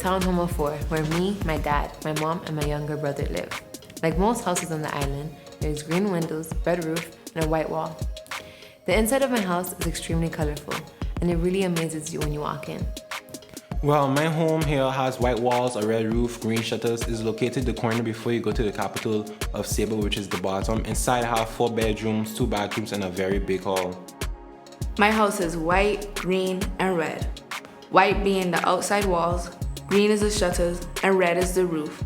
townhome of 4 where me, my dad, my mom, and my younger brother live. Like most houses on the island, there's green windows, red roof, and a white wall. The inside of my house is extremely colorful, and it really amazes you when you walk in. Well, my home here has white walls, a red roof, green shutters. Is located the corner before you go to the capital of Saba, which is the bottom. Inside I have 4 bedrooms, 2 bathrooms, and a very big hall. My house is white, green, and red. White being the outside walls, green is the shutters, and red is the roof.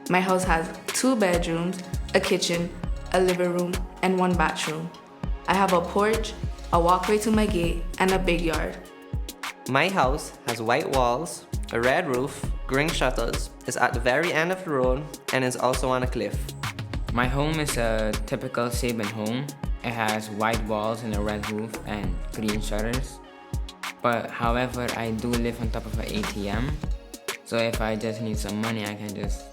My house has 2 bedrooms, a kitchen, a living room, and 1 bathroom. I have a porch, a walkway to my gate, and a big yard. My house has white walls, a red roof, green shutters, is at the very end of the road, and is also on a cliff. My home is a typical Saban home. It has white walls and a red roof and green shutters. But however, I do live on top of an ATM. So if I just need some money, I can just,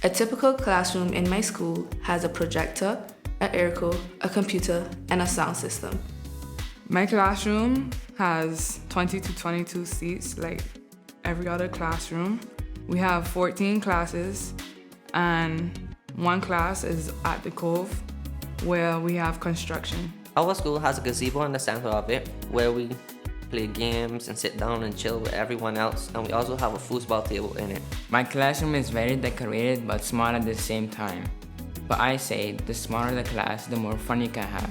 A typical classroom in my school has a projector, an airco, a computer, and a sound system. My classroom has 20 to 22 seats like every other classroom. We have 14 classes, and 1 class is at the Cove where we have construction. Our school has a gazebo in the center of it where we play games and sit down and chill with everyone else, and we also have a foosball table in it. My classroom is very decorated but small at the same time. But I say the smaller the class, the more fun you can have.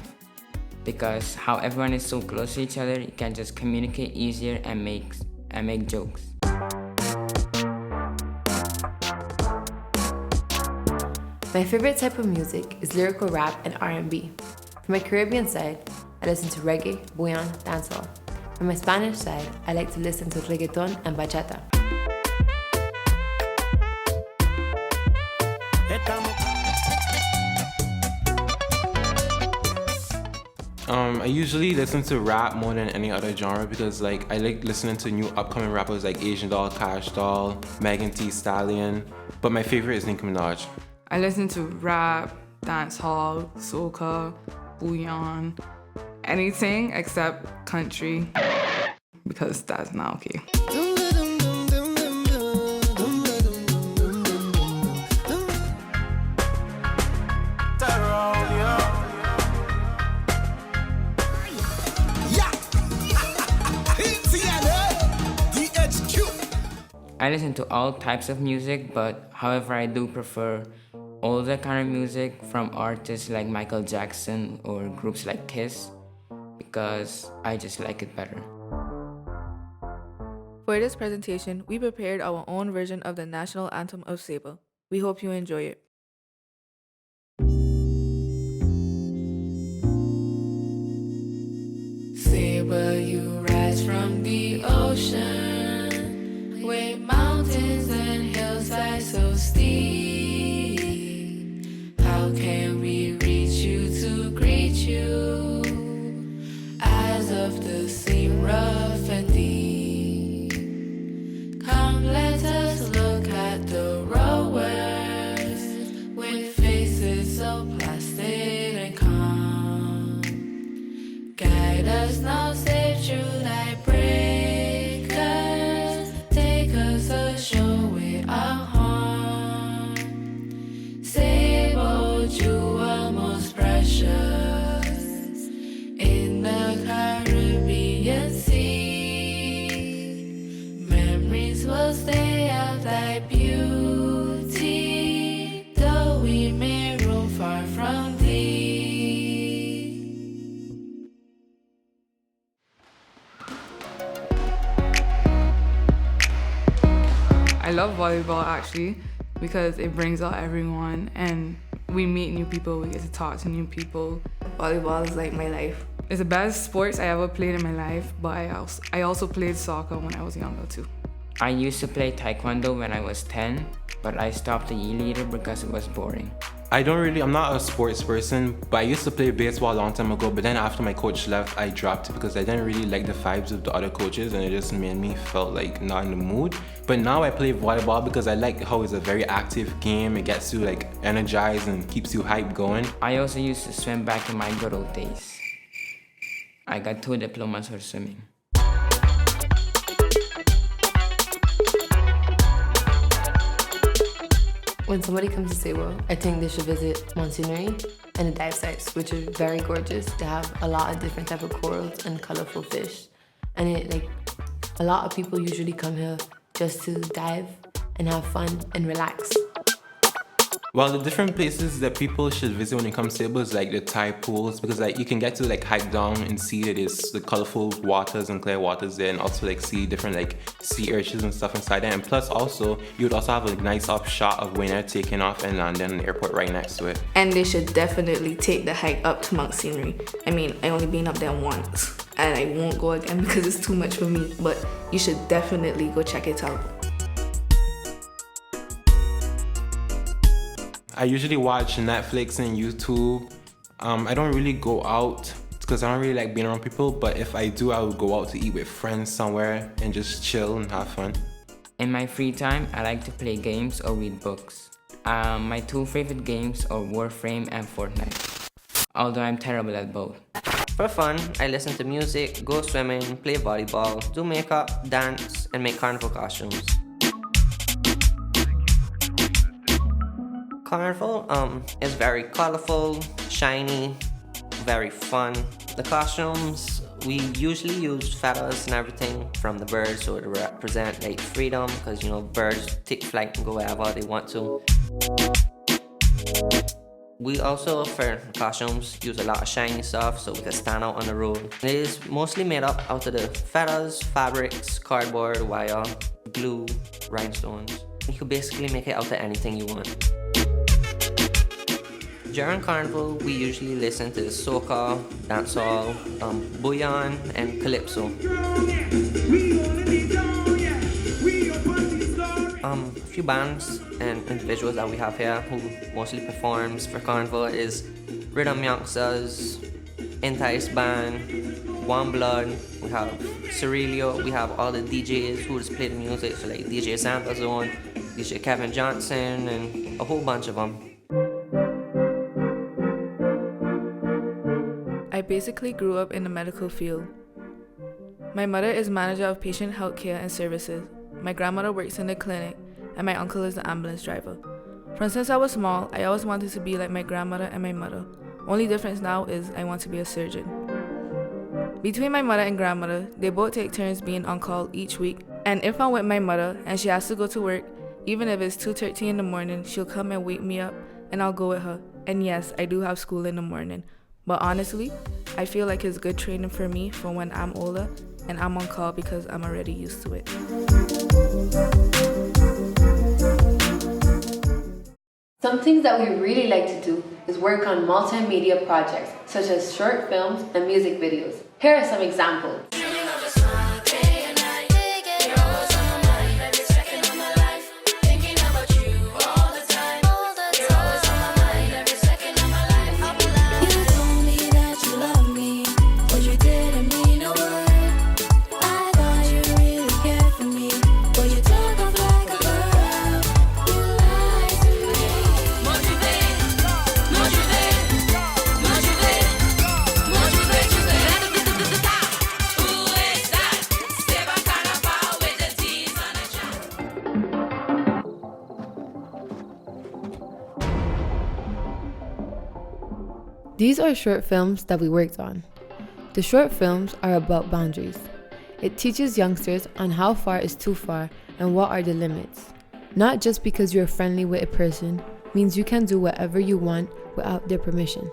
Because how everyone is so close to each other, you can just communicate easier and make jokes. My favorite type of music is lyrical rap and R&B. From my Caribbean side, I listen to reggae, bouillon, dancehall. From my Spanish side, I like to listen to reggaeton and bachata. I usually listen to rap more than any other genre because I like listening to new upcoming rappers like Asian Doll, Cash Doll, Megan Thee Stallion, but my favorite is Nicki Minaj. I listen to rap, dancehall, soca, bouillon, anything except country because that's not okay. I listen to all types of music, but however I do prefer older kind of music from artists like Michael Jackson or groups like Kiss because I just like it better. For this presentation, we prepared our own version of the national anthem of Saba. We hope you enjoy it. Saba, you rise from the ocean with mountains and hillsides so steep. How can we reach you to greet you? Eyes of the sea, rough and deep. Come, let us look at the rowers with faces so placid and calm. Guide us now, safe through thy breakers. Take us ashore with our horn. Sable jewel most precious in the Caribbean Sea. Memories will stay of thy beauty, though we may roam far from thee. I love volleyball actually because it brings out everyone and we meet new people, we get to talk to new people. Volleyball is like my life. It's the best sports I ever played in my life, but I also played soccer when I was younger too. I used to play taekwondo when I was 10, but I stopped a year later because it was boring. I'm not a sports person, but I used to play baseball a long time ago, but then after my coach left, I dropped it because I didn't really like the vibes of the other coaches and it just made me felt like not in the mood. But now I play volleyball because I like how it's a very active game. It gets you energized and keeps you hyped going. I also used to swim back in my good old days. I got 2 diplomas for swimming. When somebody comes to Saba, I think they should visit Multimedia and the dive sites, which are very gorgeous. They have a lot of different type of corals and colorful fish. And a lot of people usually come here just to dive and have fun and relax. Well, the different places that people should visit when it comes to Saba is like the tide pools, because like you can get to like hike down and see it is the colorful waters and clear waters there, and also like see different like sea urchins and stuff inside there. And plus also you would also have a nice up shot of when they're taking off and landing in the airport right next to it. And they should definitely take the hike up to Mount Scenery. I mean, I only been up there once and I won't go again because it's too much for me, but you should definitely go check it out. I usually watch Netflix and YouTube. I don't really go out because I don't really like being around people, but if I do, I would go out to eat with friends somewhere and just chill and have fun. In my free time, I like to play games or read books. My 2 favorite games are Warframe and Fortnite, although I'm terrible at both. For fun, I listen to music, go swimming, play volleyball, do makeup, dance, and make carnival costumes. Carnival is very colorful, shiny, very fun. The costumes, we usually use feathers and everything from the birds, so to represent like freedom, because you know birds take flight and go wherever they want to. We also, for costumes, use a lot of shiny stuff so we can stand out on the road. It is mostly made up out of the feathers, fabrics, cardboard, wire, glue, rhinestones. You can basically make it out of anything you want. During Carnival, we usually listen to soca, dancehall, bouillon, and calypso. A few bands and individuals that we have here who mostly performs for Carnival is Rhythm Youngsters, Entice Band, One Blood, we have Cerilio, we have all the DJs who just play the music, so like DJ Santa Zone, DJ Kevin Johnson, and a whole bunch of them. I basically grew up in the medical field. My mother is manager of patient health care and services. My grandmother works in the clinic, and my uncle is the ambulance driver. From since I was small, I always wanted to be like my grandmother and my mother. Only difference now is I want to be a surgeon. Between my mother and grandmother, they both take turns being on call each week. And if I'm with my mother and she has to go to work, even if it's 2:30 in the morning, she'll come and wake me up and I'll go with her. And yes, I do have school in the morning. But honestly, I feel like it's good training for me for when I'm older and I'm on call because I'm already used to it. Some things that we really like to do is work on multimedia projects, such as short films and music videos. Here are some examples. These are short films that we worked on. The short films are about boundaries. It teaches youngsters on how far is too far and what are the limits. Not just because you're friendly with a person means you can do whatever you want without their permission.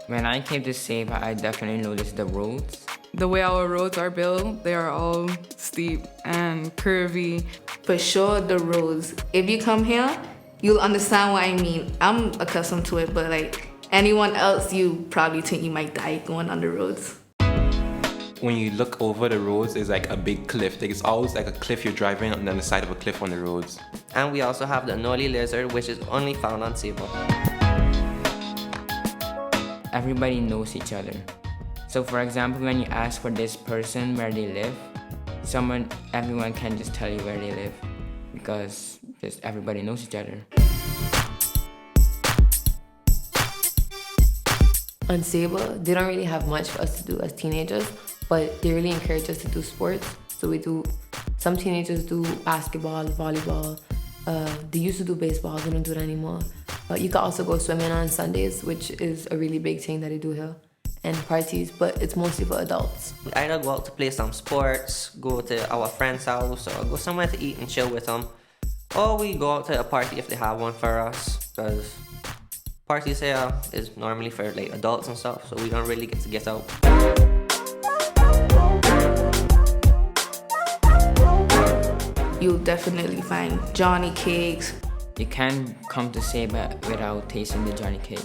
When I came to Saba, I definitely noticed the roads. The way our roads are built, they are all steep and curvy. For sure, the roads. If you come here, you'll understand what I mean. I'm accustomed to it, but like anyone else, you probably think you might die going on the roads. When you look over the roads, it's like a big cliff. Like it's always like a cliff you're driving on the side of a cliff on the roads. And we also have the Noli lizard, which is only found on Saba. Everybody knows each other. So for example, when you ask for this person where they live, everyone can just tell you where they live because just everybody knows each other. On Saba, they don't really have much for us to do as teenagers, but they really encourage us to do sports. So some teenagers do basketball, volleyball. They used to do baseball, they don't do it anymore. But you can also go swimming on Sundays, which is a really big thing that they do here, and parties, but it's mostly for adults. We either go out to play some sports, go to our friend's house, or go somewhere to eat and chill with them. Or we go out to a party if they have one for us, because parties here is normally for like adults and stuff, so we don't really get out. You'll definitely find Johnny cakes. You can't come to Saba without tasting the Johnny cake.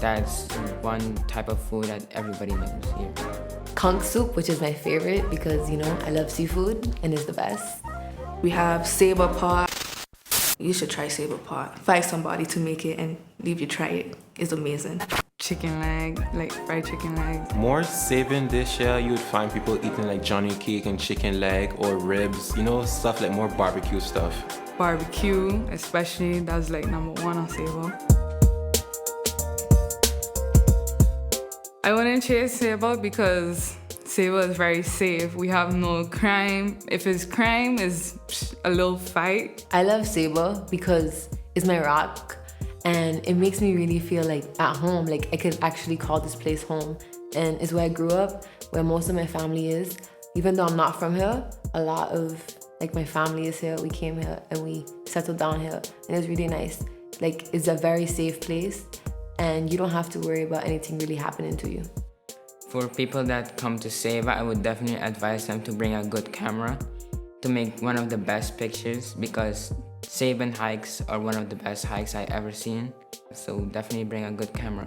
That's one type of food that everybody knows here. Conch soup, which is my favorite because, I love seafood and it's the best. We have Saba pot. You should try Saba pot. Find somebody to make it and leave you try it. It's amazing. Chicken leg, like fried chicken legs. More Saban dish here, you would find people eating like Johnny cake and chicken leg or ribs, stuff like more barbecue stuff. Barbecue, especially, that's like number one on Saba. I wouldn't chase Saba because Saba is very safe. We have no crime. If it's crime, it's a little fight. I love Saba because it's my rock and it makes me really feel like at home, like I could actually call this place home. And it's where I grew up, where most of my family is. Even though I'm not from here, a lot of my family is here. We came here and we settled down here and it's really nice. It's a very safe place and you don't have to worry about anything really happening to you. For people that come to Saba, I would definitely advise them to bring a good camera to make one of the best pictures because Saban hikes are one of the best hikes I've ever seen. So definitely bring a good camera.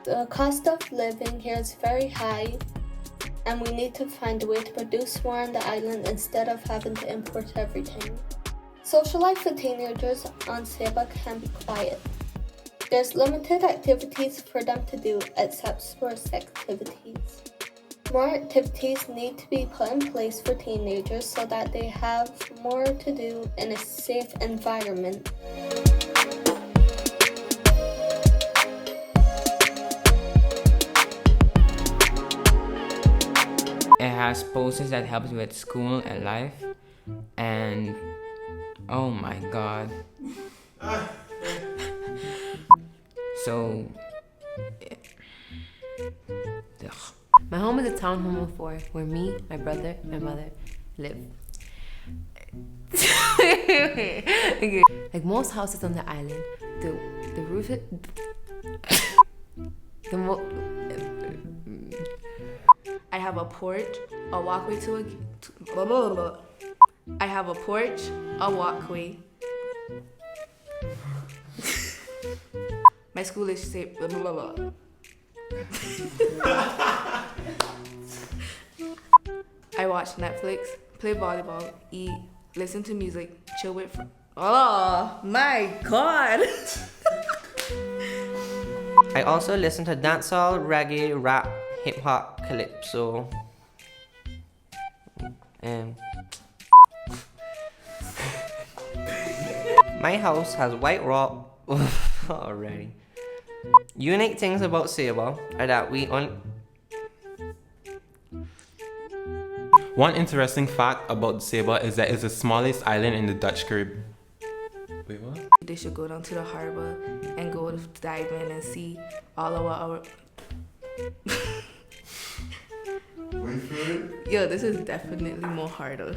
The cost of living here is very high, and we need to find a way to produce more on the island instead of having to import everything. Social life for teenagers on Saba can be quiet. There's limited activities for them to do except sports activities. More activities need to be put in place for teenagers so that they have more to do in a safe environment. It has posters that helps with school and life, and oh my god. So, My home is a townhome of 4 where me, my brother, my mother live. Okay. Like most houses on the island, the roof is... I have a porch, a walkway I have a porch, a walkway. My school is safe. I watch Netflix, play volleyball, eat, listen to music, chill with friends. Oh my god! I also listen to dancehall, reggae, rap, hip-hop, calypso. My house has white rock already. Unique things about Saba are that One interesting fact about Saba is that it's the smallest island in the Dutch Caribbean. Wait, what? They should go down to the harbor and go to dive in and see all of our... Yo, this is definitely more harder.